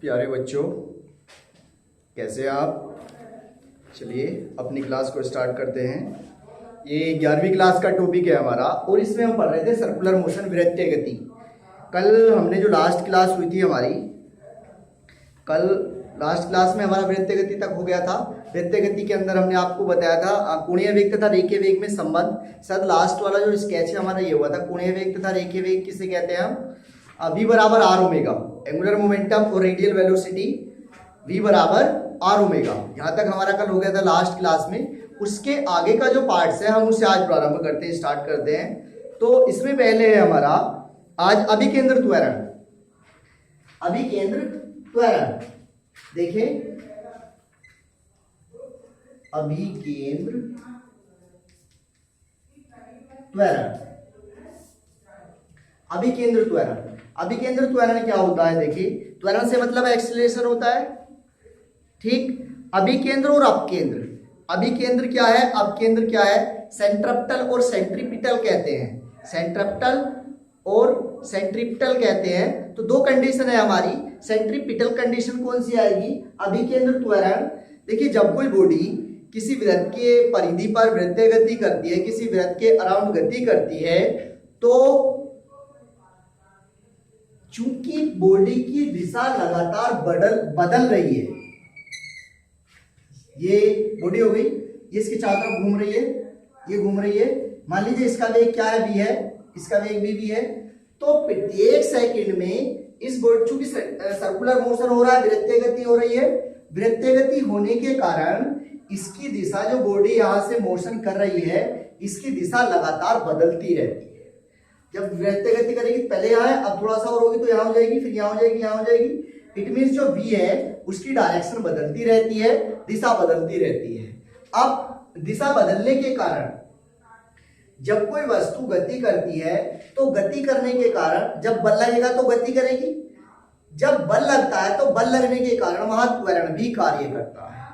प्यारे बच्चों, कैसे हैं आप। चलिए अपनी क्लास को स्टार्ट करते हैं। ये 11वीं क्लास का टॉपिक है हमारा और इसमें हम पढ़ रहे थे सर्कुलर मोशन, वृत्तीय गति। कल हमने जो लास्ट क्लास हुई थी हमारी, कल लास्ट क्लास में हमारा वृत्तीय गति तक हो गया था। वृत्तीय गति के अंदर हमने आपको बताया था कोणीय वेग तथा रेखीय वेग में संबंध। शायद लास्ट वाला जो स्केच है हमारा ये हुआ था, कोणीय वेग तथा रेखीय वेग किसे कहते हैं हम। V बराबर आर ओमेगा, एंगुलर मोमेंटम और रेडियल वेलोसिटी V बराबर आर ओमेगा। यहाँ तक हमारा कल हो गया था लास्ट क्लास में। उसके आगे का जो पार्ट्स है हम उसे आज प्रारंभ करते हैं, स्टार्ट करते हैं। तो इसमें पहले है हमारा आज अभिकेंद्र त्वरण। अभिकेंद्र त्वरण देखें, अभिकेंद्र त्वरण। अभिकेंद्र त्वरण, अभिकेंद्र त्वरण क्या होता है। देखिए, त्वरण से मतलब एक्सीलरेशन होता है, ठीक। अभिकेंद्र और अपकेंद्र, अभिकेंद्र क्या है, अपकेंद्र क्या है। सेंट्रिपेटल और सेंट्रीपिटल कहते हैं, सेंट्रिपेटल और सेंट्रीपिटल कहते हैं। तो दो कंडीशन है हमारी। सेंट्रीपिटल कंडीशन कौन सी आएगी, अभिकेंद्र त्वरण। देखिए, जब कोई बॉडी किसी वृत्त के परिधि पर वृत्तीय गति करती है, किसी वृत्त के अराउंड गति करती है, तो चूंकि बॉडी की दिशा लगातार बदल रही है, ये बॉडी हो गई, ये इसके चारों तरफ घूम रही है, ये घूम रही है। मान लीजिए इसका वेग क्या है, v है, इसका वेग भी है। तो प्रत्येक सेकंड में इस बॉडी, चूंकि सर्कुलर मोशन हो रहा है, वृत्तीय गति हो रही है, वृत्तीय गति होने के कारण इसकी दिशा, जो बॉडी यहां से मोशन कर रही है, इसकी दिशा लगातार बदलती रहती है। जब वृत्तीय गति करेगी, पहले यहाँ है, अब थोड़ा सा और होगी तो यहाँ हो जाएगी, फिर यहाँ हो जाएगी, यहाँ हो जाएगी। इट मीन्स जो v है उसकी डायरेक्शन बदलती रहती है, दिशा बदलती रहती है। अब दिशा बदलने के कारण जब कोई वस्तु गति करती है, तो गति करने के कारण जब बल लगेगा तो गति करेगी, जब बल लगता है तो बल लगने के कारण वहां त्वरण भी कार्य करता है,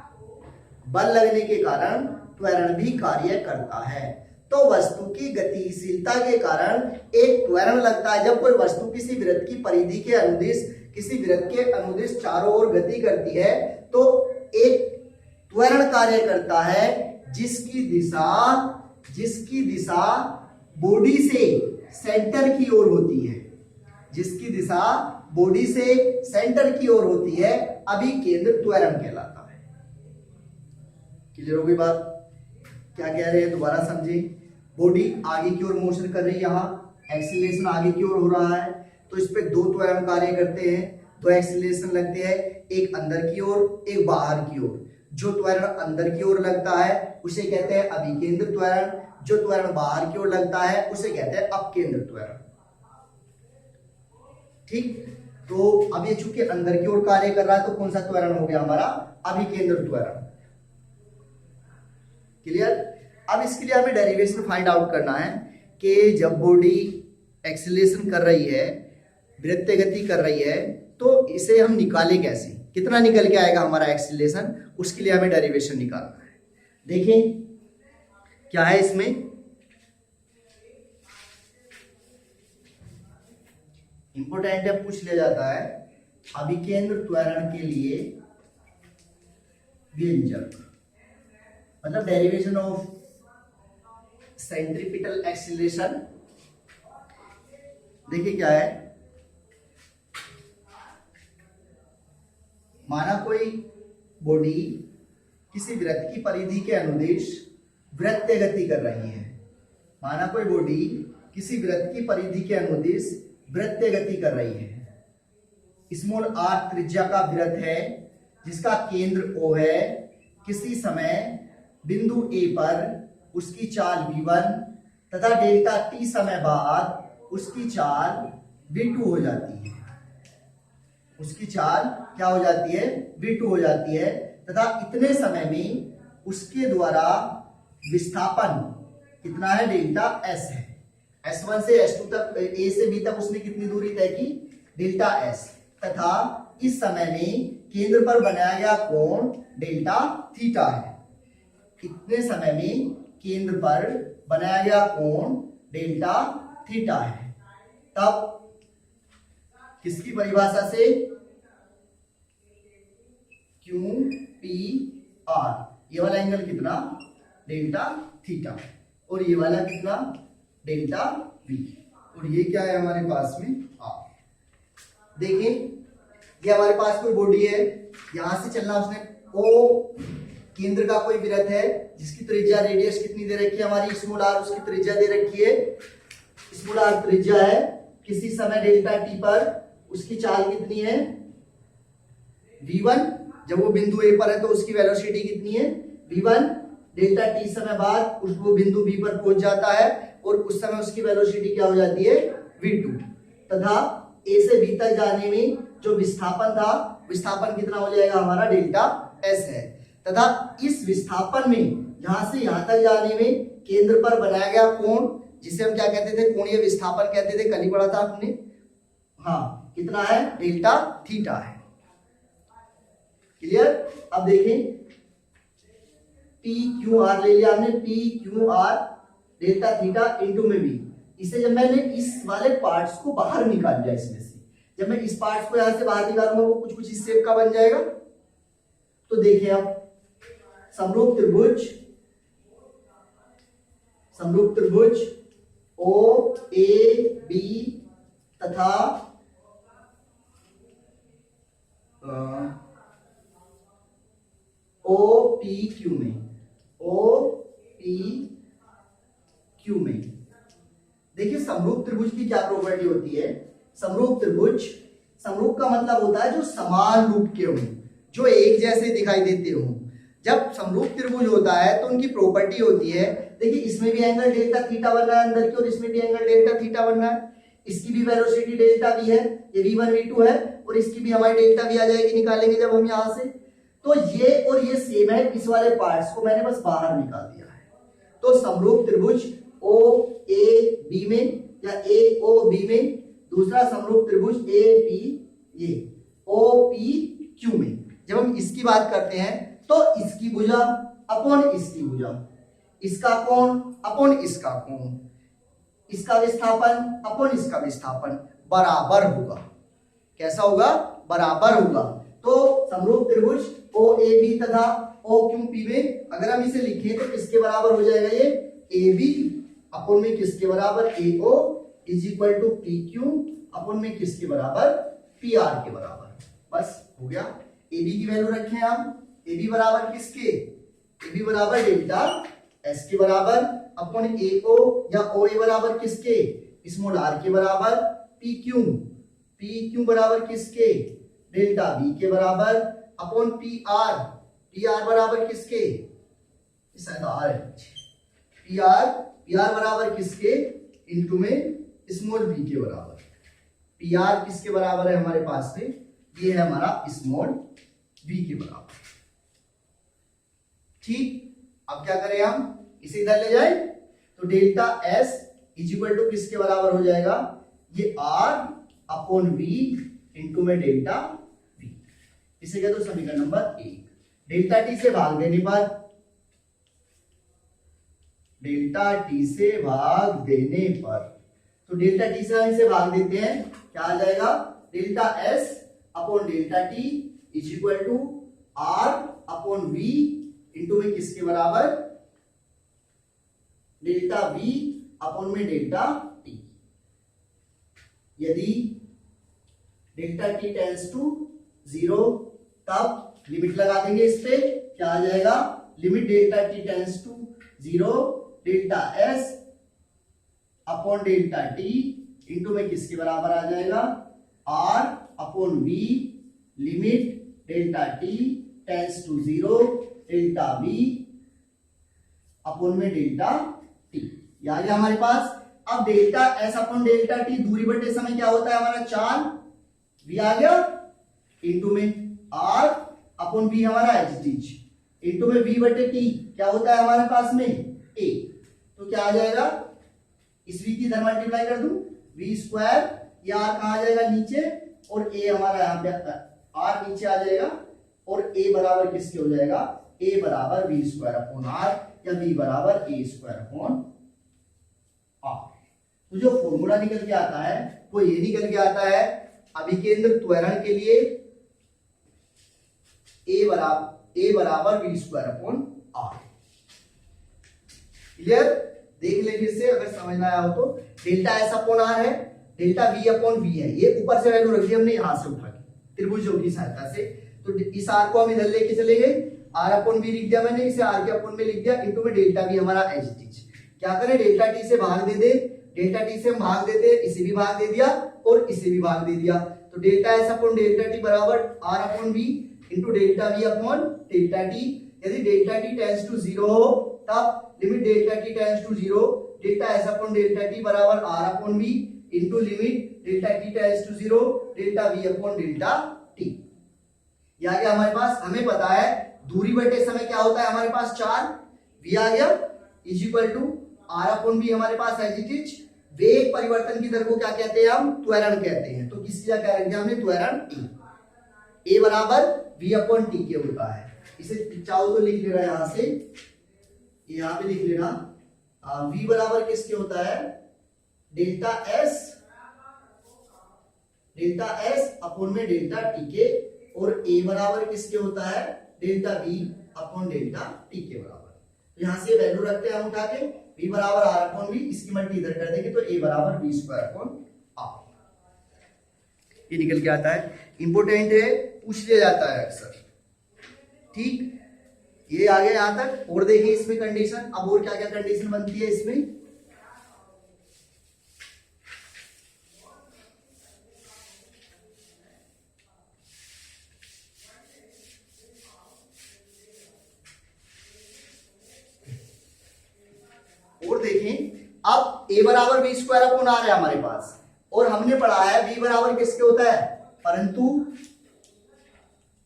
बल लगने के कारण त्वरण भी कार्य करता है। तो वस्तु की गतिशीलता के कारण एक त्वरण लगता है। जब कोई वस्तु किसी वृत्त की परिधि के अनुदिश, किसी वृत्त के अनुदिश चारों ओर गति करती है, तो एक त्वरण कार्य करता है जिसकी दिशा बॉडी से सेंटर की ओर होती है, जिसकी दिशा बॉडी से सेंटर की ओर होती है, अभिकेंद्र त्वरण कहलाता है। क्लियर हो गई बात, क्या कह रहे हैं दोबारा समझे। बॉडी आगे की ओर मोशन कर रही है, यहाँ एक्सीलरेशन आगे की ओर हो रहा है, तो इस पे दो त्वरण कार्य करते हैं, दो एक्सीलरेशन लगते हैं, एक अंदर की ओर, एक बाहर की ओर। जो त्वरण अंदर की ओर लगता है उसे कहते हैं अभिकेंद्र त्वरण, जो त्वरण बाहर की ओर लगता है उसे कहते हैं अपकेंद्र त्वरण, ठीक। तो अब ये चूंकि अंदर की ओर कार्य कर रहा है, तो कौन सा त्वरण हो गया हमारा, अभिकेंद्र त्वरण। क्लियर। अब इसके लिए हमें डेरिवेशन फाइंड आउट करना है कि जब बॉडी एक्सीलरेशन कर रही है, वृत्तीय गति कर रही है, तो इसे हम निकालें कैसे, कितना निकल के आएगा हमारा एक्सीलरेशन, उसके लिए हमें डेरिवेशन निकालना है। देखें क्या है इसमें, इंपोर्टेंट है, पूछ लिया जाता है अभिकेंद्र त्वरण के लिए व्यंजक, मतलब डेरिवेशन ऑफ सेंट्रीपिटल एक्सीलरेशन। देखिए क्या है, माना कोई बॉडी किसी वृत्त की परिधि के अनुदिश वृत्तीय गति कर रही है, माना कोई बॉडी किसी वृत्त की परिधि के अनुदिश वृत्तीय गति कर रही है। स्मॉल r त्रिज्या का वृत्त है जिसका केंद्र O है। किसी समय बिंदु A पर उसकी चाल v1 तथा डेल्टा t समय बाद उसकी चाल v2 हो जाती है, उसकी चाल क्या हो जाती है, v2 हो जाती है, तथा इतने समय में उसके द्वारा विस्थापन कितना है, डेल्टा s है। S1 से S2 तक, A से B तक उसने कितनी दूरी तय की, डेल्टा s, तथा इस समय में केंद्र पर बनाया गया कोण डेल्टा थीटा है। इतने समय में केंद्र पर बनाया गया कोण डेल्टा थीटा है। तब किसकी परिभाषा से, क्यू पी आर, ये वाला एंगल कितना, डेल्टा थीटा, और ये वाला कितना, डेल्टा वी, और ये क्या है हमारे पास में आर। देखिए ये हमारे पास कोई बॉडी है, यहां से चलना उसने, ओ केंद्र का कोई वृत्त है जिसकी त्रिज्या रेडियस कितनी दे रखी है हमारी, स्मॉल आर उसकी त्रिज्या दे रखी है, स्मॉल आर त्रिज्या है, किसी समय डेल्टा टी पर उसकी चाल कितनी है v1, जब वो बिंदु ए पर है तो उसकी वेलोसिटी कितनी है v1, डेल्टा टी समय बाद वो बिंदु बी पर पहुंच जाता है और उस समय उसकी वेलोसिटी क्या हो जाती है v2, तथा ए से बी तक जाने में जो विस्थापन था, विस्थापन कितना हो जाएगा हमारा डेल्टा एस है, तथा इस विस्थापन में यहां से यहां तक जाने में केंद्र पर बनाया गया कोण, जिसे हम क्या कहते थे, कोणीय विस्थापन कहते थे, कल ही पढ़ा था आपने, हाँ कितना है, डेल्टा थीटा है। क्लियर। अब देखें पी क्यू आर ले लिया हमने, P Q R delta theta into में बी, इसे जब मैंने इस वाले पार्ट्स को बाहर निकाल लिया इसमें से, जब मैं इस पार्ट्स को यहां से बाहर निकालूंगा वो कुछ कुछ इस शेप का बन जाएगा। तो देखिए आप समरूप त्रिभुज ओ ए बी तथा ओ पी क्यू में, देखिए समरूप त्रिभुज की क्या प्रॉपर्टी होती है, समरूप त्रिभुज, समरूप का मतलब होता है जो समान रूप के हों, जो एक जैसे दिखाई देते हों। जब समरूप त्रिभुज होता है तो उनकी प्रॉपर्टी होती है, देखिए इसमें भी एंगल डेल्टा थीटा बन रहा है अंदर की, और इसमें भी एंगल डेल्टा थीटा बन रहा है, इसकी भी वेलोसिटी डेल्टा वी है, ये v1 v2 है, और इसकी भी हमारी डेल्टा वी आ जाएगी, निकालेंगे जब हम यहां से, तो ये और ये सेम है, इस वाले पार्ट्स को मैंने बस बाहर निकाल दिया है। तो समरूप त्रिभुज ओ ए बी में या ए ओ बी में, दूसरा समरूप त्रिभुज ए पी, ये ओ पी क्यू में, जब हम इसकी बात करते हैं तो इसकी भुजा अपॉन इसकी भुजा, इसका कोण अपॉन इसका कोण, इसका विस्थापन अपॉन इसका विस्थापन बराबर होगा। कैसा होगा, बराबर होगा। तो समरूप त्रिभुज ओ ए बी तथा ओ क्यू पी में अगर हम इसे लिखें तो किसके बराबर हो जाएगा, ये ए बी अपॉन में किसके बराबर, A O is equal to P Q upon में किसके बराबर, पी आर के बराबर। बस हो गया। ए बी की वैल्यू रखें हम, ए बी बराबर किसके, ए बी बराबर डेल्टा एस के बराबर अपॉन ए ओ, या ओ ए बराबर किसके, स्मॉल आर के बराबर, पी क्यू बराबर किसके, डेल्टा बी के बराबर अपॉन पी आर बराबर किसके, शायद आर है, पी आर बराबर किसके, इनटू में स्मॉल बी के बराबर। पी आर किसके बराबर है हमारे पास में, ये है हमारा स्मॉल बी के बराबर। ठीक, अब क्या करें हम, इसे इधर ले जाए तो delta S is equal to किसके बराबर हो जाएगा, ये आर अपॉन वी इंटू में डेल्टा वी। इसे कहते हो समीकरण नंबर 1। डेल्टा टी से भाग देने पर, डेल्टा टी से भाग देने पर, तो डेल्टा टी से हम इसे भाग देते हैं, क्या आ जाएगा, delta S upon delta T is equal to R upon V into में किसके बराबर, डेल्टा वी अपॉन में डेल्टा टी। यदि डेल्टा टी टेंड्स टू 0 तब लिमिट लगा देंगे इस पे, क्या आ जाएगा, limit delta T tends to 0 delta S upon delta T into में किसके बराबर आ जाएगा, R upon V limit delta T tends to 0 delta V upon में डेल्टा टी। आ गया हमारे पास। अब delta S upon delta T दूरी बटे समय क्या होता है हमारा, चाल वी आ गया, इंटू में आर अपॉन वी हमारा एच डीज, इंटू में वी बटे टी क्या होता है हमारे पास में ए, तो क्या आ जाएगा, इस वी की इधर मल्टीप्लाई कर दूं, वी स्क्वायर, ये आर कहां आ जाएगा नीचे, और ए हमारा यहाँ पे आर नीचे आ जाएगा, और ए बराबर किसके हो जाएगा, ए बराबर वी स्क्वायर अपॉन आर, या वी बराबर ए स्क्वायर अपॉन आर। तो जो फॉर्मूला निकल के आता है वो ये निकल के आता है, अभिकेंद्र त्वरण के लिए ए बराबर v square upon R. Clear? देख ले फिर से अगर समझ में आया हो तो। डेल्टा एस अपॉन आर है, डेल्टा वी अपॉन वी है, ये ऊपर से वैल्यू रख दी हमने यहां से उठा के त्रिभुजों की सहायता से। तो इस आर को हम इधर लेके चले गए, आर अपॉन वी लिख दिया मैंने, इसे आर के अपॉन में लिख दिया, इनटू में डेल्टा वी हमारा एच टी। क्या करें, डेल्टा टी से भाग दे दे, डेल्टा टी से हम भाग देते, इसे भी भाग दे दिया और इसे भी भाग दे दिया। तो delta S upon delta T बराबर R upon V into delta V upon delta T. यदि डेल्टा टी टेंड्स टू 0 हो तब limit delta T tends to 0, delta S upon delta T बराबर R upon V into limit delta T tends to 0, delta V upon delta T. ये आ गया हमारे पास। हमें पता है दूरी बटे समय क्या होता है हमारे पास 4, वी आ गया is equal to R upon V हमारे पास एज इट इज। वेग परिवर्तन की दर को क्या कहते हैं हम, त्वरण कहते हैं। तो किसकी जगह क्या रख दिया हमने, त्वरण ए बराबर वी अपॉन टी के होता है। इसे चाहो तो लिख लेना यहां से, यहां पे लिख लेना वी बराबर किसके होता है, डेल्टा एस अपॉन में डेल्टा टी के, और ए बराबर किसके होता है, delta V upon delta T के बराबर। तो यहां से वैल्यू रखते हैं हम उठा के, v बराबर आर अपॉन वी, इसकी मल्टी इधर कर देंगे तो a बराबर v स्क्वायर अपॉन आर। ये निकल के आता है। इंपोर्टेंट है, पूछ लिया जाता है अक्सर। ठीक, ये आ गया यहां तक। और देखिए इसमें कंडीशन, अब और क्या क्या कंडीशन बनती है इसमें। और देखें, अब a बराबर वी स्क्वायर अपॉन आर है हमारे पास, और हमने पढ़ा है v बराबर किसके होता है, परंतु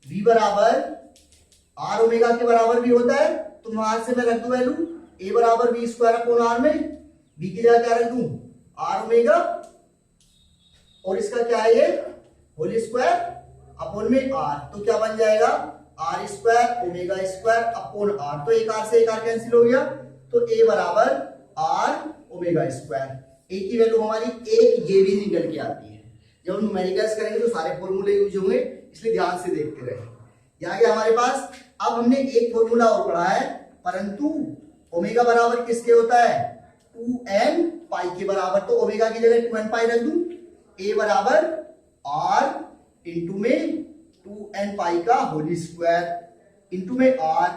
v बराबर आर ओमेगा के बराबर भी होता है। तो वहां से मैं रख दूं वैल्यू a बराबर वी स्क्वायर अपॉन आर में v की जगह क्या रख दूं, आर ओमेगा, और इसका क्या है ये होल स्क्वायर अपॉन में आर। तो क्या बन जाएगा, R square omega square upon R. तो एक आर से एक आर कैंसिल हो गया, तो a बराबर आर ओमेगा स्क्वायर। ए की वैल्यू हमारी एक ये भी निकल के आती है। जब हम न्यूमेरिकल्स करेंगे तो सारे फॉर्मूले यूज होंगे, इसलिए ध्यान से देखते रहे। यहाँ गया हमारे पास। अब हमने एक फॉर्मूला और पढ़ा है, परंतु ओमेगा बराबर किसके होता है, 2n पाई के बराबर। तो ओमेगा की जगह 2n पाई रख दूं, a बराबर r इंटू में 2n पाई का होल स्क्वायर इंटू में r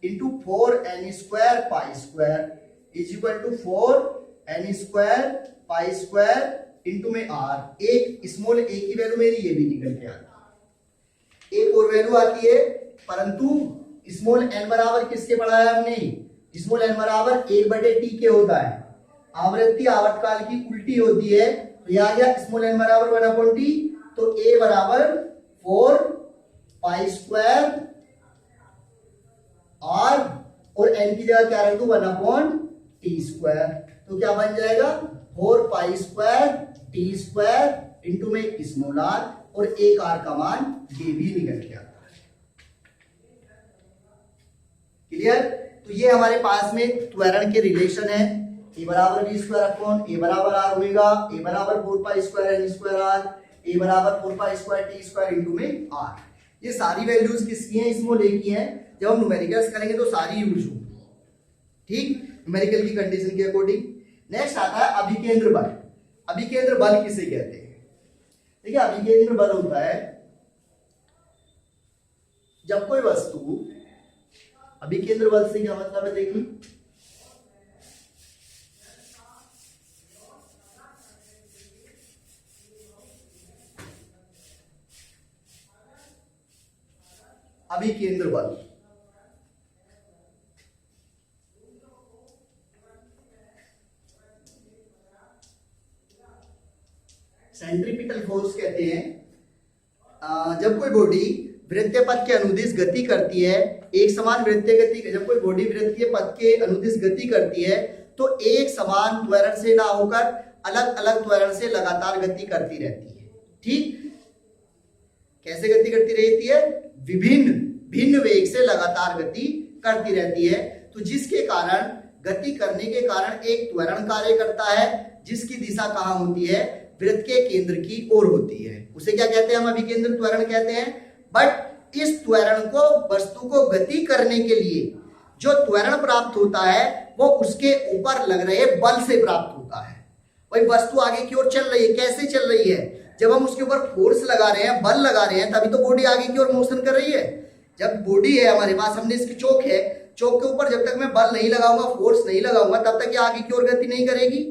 into 4n square pi square is equal to 4n square pi square into में r। एक स्मॉल a की वैल्यू मेरी ये भी निकल के आती है। एक और वैल्यू आती है, परंतु स्मॉल n बराबर किसके पढ़ा है हमने, स्मॉल n बराबर 1/t के होता है। आवृत्ति आवर्तकाल की उल्टी होती है। तो यह आ गया स्मॉल n बराबर 1/t। तो a बराबर 4 पाई स्क्वायर r, और n की जगह क्या रख दूं, 1/t स्क्वायर। तो क्या बन जाएगा, 4 pi square t square into में स्मॉल r, और एक r का मान ये भी निकल के आता है। क्लियर? तो ये हमारे पास में त्वरण के रिलेशन है। a बराबर v स्क्वायर अपॉन a बराबर r ओमेगा, a बराबर 4 pi square n square r, a बराबर 4 pi square t square into में r। ये सारी वैल्यूज किसकी हैं, स्मॉल a की हैं। जब हम न्यूमेरिकल्स करेंगे तो सारी यूज होंगी। ठीक, न्यूमेरिकल की कंडीशन के अकॉर्डिंग। नेक्स्ट आता है अभिकेंद्र बल। अभिकेंद्र बल किसे कहते हैं? देखिए, अभिकेंद्र बल होता है जब कोई वस्तु, अभिकेंद्र बल से क्या मतलब है, देखिए अभिकेंद्र बल सेंट्रीपिटल फोर्स कहते हैं। जब कोई बॉडी वृत्तीय पथ के अनुदिश गति करती है, एक समान वृत्तीय गति, जब कोई बॉडी वृत्तीय पथ के अनुदिश गति करती है तो एक समान त्वरण से ना होकर अलग अलग त्वरण से लगातार गति करती रहती है। ठीक, कैसे गति करती रहती है, विभिन्न भिन्न वेग से लगातार गति करती रहती है। तो जिसके कारण, गति करने के कारण एक त्वरण कार्य करता है, जिसकी दिशा कहाँ होती है, वृत्त के केंद्र की ओर होती है। उसे क्या कहते हैं हम, अभिकेंद्र त्वरण कहते हैं। बट इस त्वरण को, वस्तु को गति करने के लिए जो त्वरण प्राप्त होता है वो उसके ऊपर लग रहे बल से प्राप्त होता है। वही वस्तु आगे की ओर चल रही है, कैसे चल रही है? जब हम उसके ऊपर फोर्स लगा रहे हैं, बल लगा रहे हैं, तभी तो बॉडी आगे की ओर मोशन कर रही है। जब बॉडी है हमारे पास, हमने इसकी चोक है, चोक के ऊपर जब तक मैं बल नहीं लगाऊंगा, फोर्स नहीं लगाऊंगा, तब तक ये आगे की ओर गति नहीं करेगी।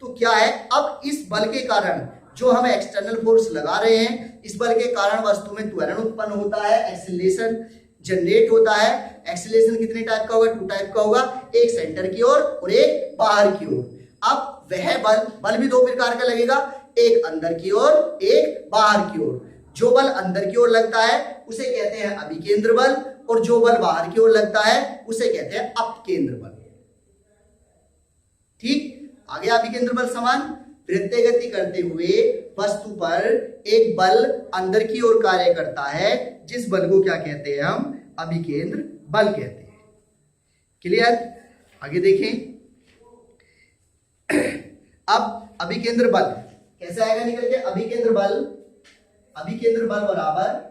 तो क्या है, अब इस बल के कारण जो हम एक्सटर्नल फोर्स लगा रहे हैं, इस बल के कारण वस्तु में त्वरण उत्पन्न होता है, एक्सीलरेशन जनरेट होता है। एक्सीलरेशन कितने टाइप का होगा? 2 टाइप का होगा, एक सेंटर की ओर और एक बाहर की ओर। अब वह बल भी 2 प्रकार का लगेगा, एक अंदर की ओर, एक बाहर की ओर। जो बल अंदर की ओर लगता है उसे कहते हैं अभिकेंद्र बल, और जो बल बाहर की ओर लगता है उसे कहते हैं अपकेंद्र बल। ठीक, आगे अभिकेंद्र बल समान वृत्तीय गति करते हुए वस्तु पर एक बल अंदर की ओर कार्य करता है, जिस बल को क्या कहते हैं? हम अभिकेंद्र बल कहते हैं। क्लियर? आगे देखें। अब अभिकेंद्र बल कैसे आएगा निकल के? अभिकेंद्र बल बराबर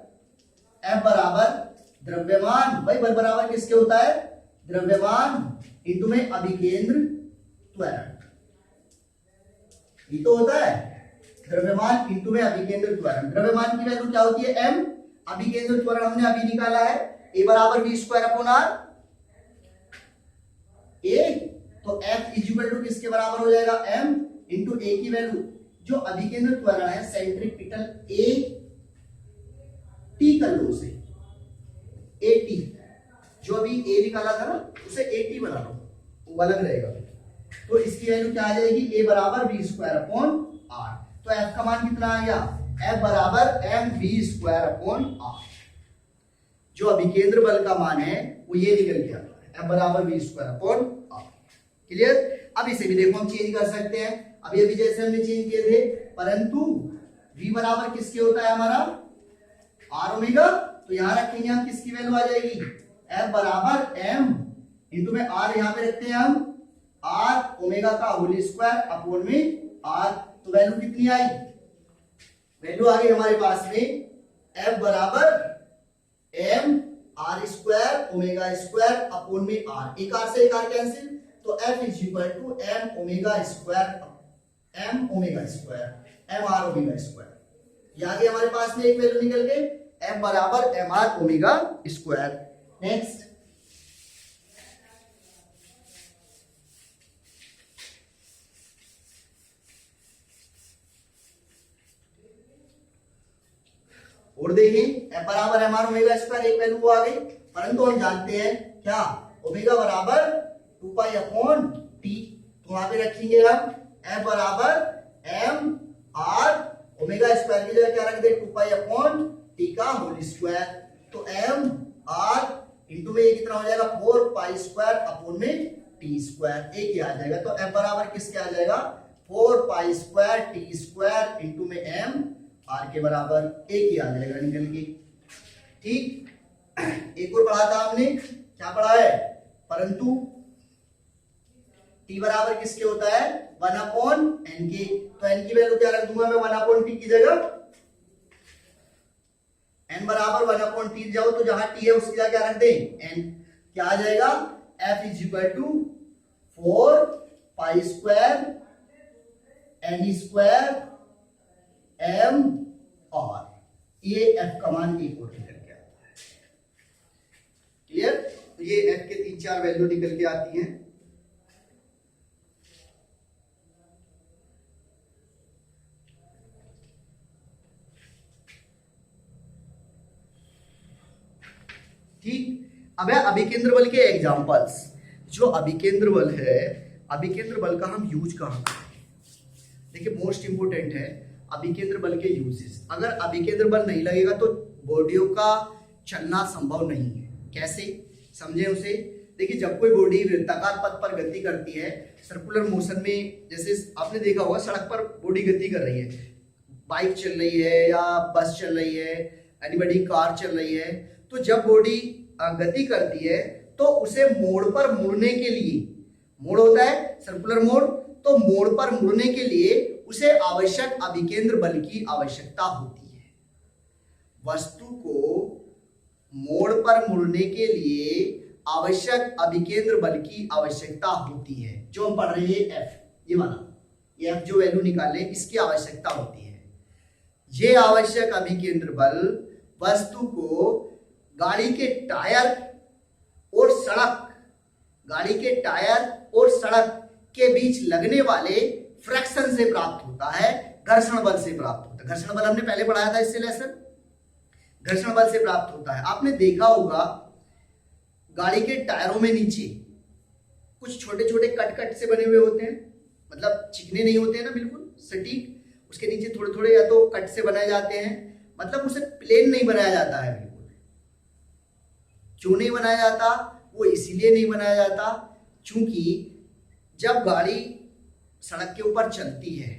F बराबर द्रव्यमान, भाई बल बराबर किसके होता है? द्रव्यमान इंटू में अभिकेंद्र त्वरण। ये तो होता है द्रव्यमान इंटू में अभिकेंद्र त्वरण। द्रव्यमान की वैल्यू क्या होती है? m। अभिकेंद्र त्वरण हमने अभी निकाला है, a बराबर v²/r। a तो F इक्वल टू किसके बराबर हो जाएगा? m इंटू a की वैल्यू, जो अभिकेंद्र त्वरण है सेंट्रीपिटल a t कर लो उसे at, जो अभी a निकाला था ना उसे at बना लो, वो अलग रहेगा। तो इसकी वैल्यू क्या आ जाएगी? a बराबर v²/r। तो f का मान कितना आ गया? f बराबर mv²/r। जो अभिकेंद्र बल का मान है वो ये निकल गया, f बराबर v²/r। क्लियर? अब इसे भी देखो हम चेंज कर सकते हैं, अभी जैसे हमने चेंज किए थे, परंतु v बराबर किसके होता है हमारा? r omega. तो यहां रखेंगे हम, किसकी वैल्यू आ जाएगी? f बराबर m इंटू में r यहां पे रखते हैं हम, r ओमेगा का होल स्क्वायर अपॉन में r। तो वैल्यू कितनी आई? वैल्यू आ गई हमारे पास में f बराबर m r² omega square upon में r। एक r से एक r कैंसिल, तो f is equal to m omega square m omega square m r omega square. ये आ गई हमारे पास में एक वैल्यू निकल के f बराबर m r omega square. Next, और देखें f बराबर m r ओमेगा स्क्वायर, एक वैल्यू आ गई, परंतु हम जानते हैं क्या? ओमेगा बराबर 2 पाई अपॉन t। तो वहां पे रखेंगे हम f बराबर m r ओमेगा स्क्वायर की जगह क्या रख दे? 2 पाई अपॉन t का होल स्क्वायर। तो m r इंटू में ये कितना हो जाएगा? 4 पाई स्क्वायर अपॉन में t स्क्वायर, एक ही आ जाएगा। तो f बराबर किसके आ जाएगा? 4 pi square t square into में m r के बराबर, एक ही आ जाएगा निकल के। ठीक, एक और पढ़ा था हमने, क्या पढ़ा है? परंतु t बराबर किसके होता है? 1 अपॉन n के। तो n की वैल्यू क्या रख दूंगा मैं 1 अपॉन t की जगह? n बराबर 1 अपॉन t जाओ तो जहां t है उसकी जगह क्या रख दें? n। क्या आ जाएगा? f is equal to 4 pi square n square m r। ये f का मान एक और निकल के आता है। क्लियर? तो ये f के 3-4 वैल्यू निकल के आती हैं। ठीक, अब है अभिकेंद्र बल के एग्जांपल्स। जो अभिकेंद्र बल है, अभिकेंद्र बल का हम यूज कहां करते हैं? देखिए मोस्ट इंपोर्टेंट है अभिकेंद्र बल के यूजेस। अगर अभिकेंद्र बल नहीं लगेगा तो बॉडियों का चलना संभव नहीं है। कैसे समझे उसे? देखिए जब कोई बॉडी वृत्ताकार पथ पर गति करती है, सर्कुलर मोशन में, जैसे आपने देखा होगा सड़क पर बॉडी गति कर रही है, बाइक चल रही है या बस चल रही है, एनी बड़ी कार चल रही है, तो जब बॉडी गति करती है तो उसे मोड़ पर मुड़ने के लिए, मोड़ होता है सर्कुलर मोड़, तो मोड़ पर मुड़ने के लिए उसे आवश्यक अभिकेंद्र बल की आवश्यकता होती है। वस्तु को मोड़ पर मुड़ने के लिए आवश्यक अभिकेंद्र बल की आवश्यकता होती है। जो हम पढ़ रहे हैं एफ, ये वाला, ये एफ जो वैल्यू निकाले इसकी आवश्यकता होती है। ये आवश्यक अभिकेंद्र बल वस्तु को गाड़ी के टायर और सड़क, गाड़ी के टायर और सड़क के बीच लगने वाले फ्रैक्शन से प्राप्त होता है, घर्षण बल से प्राप्त होता है। घर्षण बल हमने पहले पढ़ाया था इससे लेसन, घर्षण बल से प्राप्त होता है। आपने देखा होगा गाड़ी के टायरों में नीचे कुछ छोटे छोटे कट कट से बने हुए होते हैं, मतलब चिकने नहीं होते हैं ना बिल्कुल सटीक, उसके नीचे थोड़े थोड़े या तो कट से बनाए जाते हैं, मतलब उसे प्लेन नहीं बनाया जाता है बिल्कुल। क्यों नहीं बनाया जाता? वो इसीलिए नहीं बनाया जाता क्योंकि जब गाड़ी सड़क के ऊपर चलती है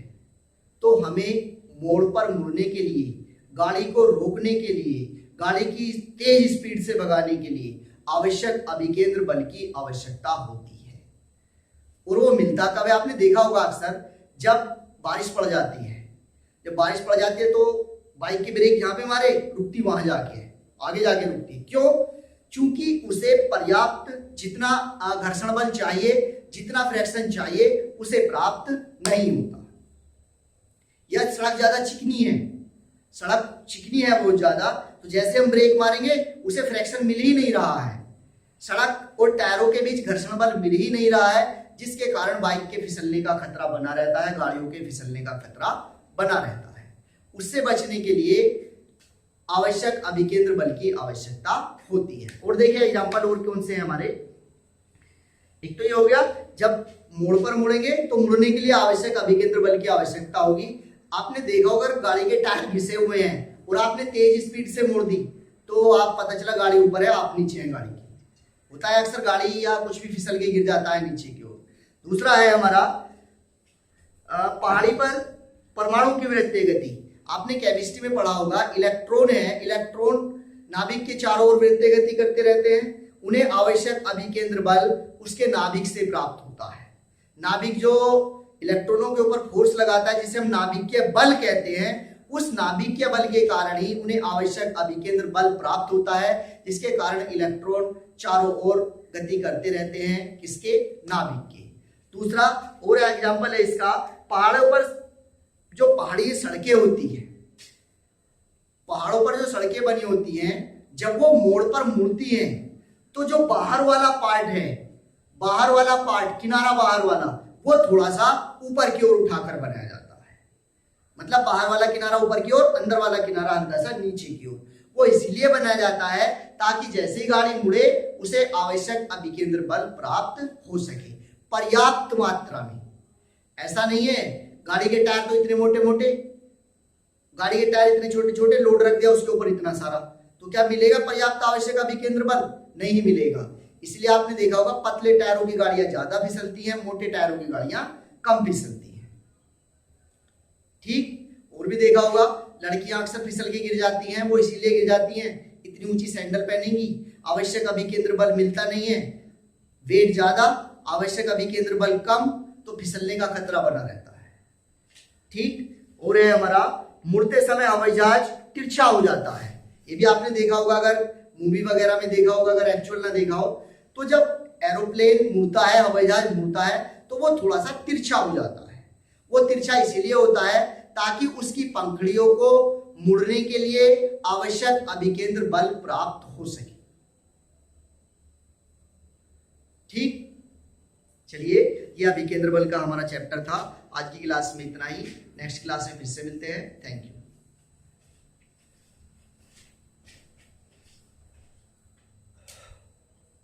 तो हमें मोड़ पर मुड़ने के लिए, गाड़ी को रोकने के लिए, गाड़ी की तेज स्पीड से भगाने के लिए आवश्यक अभिकेंद्र बल की आवश्यकता होती है। और वो मिलता कब है? आपने देखा होगा अक्सर जब बारिश पड़ जाती है, जब बारिश पड़ जाती है तो बाइक की ब्रेक यहाँ पे मारे, रुकती वहां जाके, आगे जाके रुकती। क्यों? क्योंकि उसे पर्याप्त जितना घर्षण बल चाहिए, जितना फ्रैक्शन चाहिए उसे प्राप्त नहीं होता। यह सड़क ज्यादा चिकनी है, सड़क चिकनी है बहुत ज्यादा, तो जैसे हम ब्रेक मारेंगे उसे फ्रैक्शन मिल ही नहीं रहा है, सड़क और टायरों के बीच घर्षण बल मिल ही नहीं रहा है, जिसके कारण बाइक के फिसलने का खतरा बना रहता है, गाड़ियों के फिसलने का खतरा बना रहता है। उससे बचने के लिए आवश्यक अभिकेंद्र बल की आवश्यकता होती है। और देखिए एग्जांपल और कौन से हैं हमारे। एक तो ये हो गया जब मोड़ पर मुड़ेंगे तो मुड़ने के लिए आवश्यक अभिकेंद्र बल की आवश्यकता होगी। आपने देखा होगा गाड़ी के टायर घिसे हुए हैं और आपने तेज स्पीड से मोड़ दी तो आप पता चला गाड़ी ऊपर है, आप नीचे हैं गाड़ी की। होता है अक्सर, गाड़ी या कुछ भी फिसल के गिर जाता है नीचे की ओर। दूसरा है हमारा पहाड़ी पर परमाणु की वृत्तीय गति। आपने केमिस्ट्री में पढ़ा होगा, इलेक्ट्रॉन है, इलेक्ट्रॉन नाभिक के चारों ओर वृत्तीय गति करते रहते हैं, उन्हें आवश्यक अभिकेंद्र बल उसके नाभिक से प्राप्त होता है। नाभिक जो इलेक्ट्रॉनों के ऊपर फोर्स लगाता है जिसे हम नाभिकीय बल कहते हैं, उस नाभिकीय बल के कारण ही उन्हें आवश्यक अभिकेंद्र बल प्राप्त होता है, जिसके कारण इलेक्ट्रॉन चारों ओर गति करते रहते हैं, किसके? नाभिक के। दूसरा और एग्जांपल है इसका, पहाड़ों पर जो पहाड़ी सड़कें होती हैं, पहाड़ों पर जो सड़कें बनी होती हैं, जब वो मोड़ पर मुड़ती हैं तो जो बाहर वाला पार्ट है, बाहर वाला पार्ट, किनारा बाहर वाला, वो थोड़ा सा ऊपर की ओर उठाकर बनाया जाता है। मतलब बाहर वाला किनारा ऊपर की ओर, अंदर वाला किनारा हल्का सा नीचे की ओर। वो इसलिए बनाया जाता है ताकि जैसे ही गाड़ी मुड़े उसे आवश्यक अभिकेंद्र बल प्राप्त हो सके पर्याप्त मात्रा में। ऐसा नहीं है गाड़ी के टायर तो इतने मोटे मोटे, गाड़ी के टायर इतने छोटे छोटे, लोड रख दिया उसके ऊपर इतना सारा, तो क्या मिलेगा पर्याप्त आवश्यक अभिकेंद्र बल? नहीं मिलेगा। इसलिए आपने देखा होगा पतले टायरों की गाड़ियां ज्यादा फिसलती हैं, मोटे टायरों की गाड़ियां कम फिसलती हैं। ठीक। और भी देखा होगा लड़कियां अक्सर फिसल के गिर जाती हैं, वो इसीलिए गिर जाती हैं, इतनी ऊंची सैंडल पहनेंगी, आवश्यक अभिकेंद्र बल मिलता नहीं है, वेट ज्यादा, आवश्यक अभिकेंद्र बल कम, तो फिसलने का खतरा बना रहता है। ठीक। और है हमारा मुड़ते समय हवाई जहाज तिरछा हो जाता है। ये भी आपने देखा होगा, अगर मूवी वगैरह में देखा होगा, अगर एक्चुअल ना देखा हो, तो जब एरोप्लेन मुड़ता है, हवाई जहाज मुड़ता है, तो वो थोड़ा सा तिरछा हो जाता है। वो तिरछा इसीलिए होता है ताकि उसकी पंखुड़ियों को मुड़ने के लिए आवश्यक अभिकेंद्र बल प्राप्त हो सके। ठीक। चलिए, ये अभिकेंद्र बल का हमारा चैप्टर था। आज की क्लास में इतना ही, नेक्स्ट क्लास में फिर से मिलते हैं। Thank you.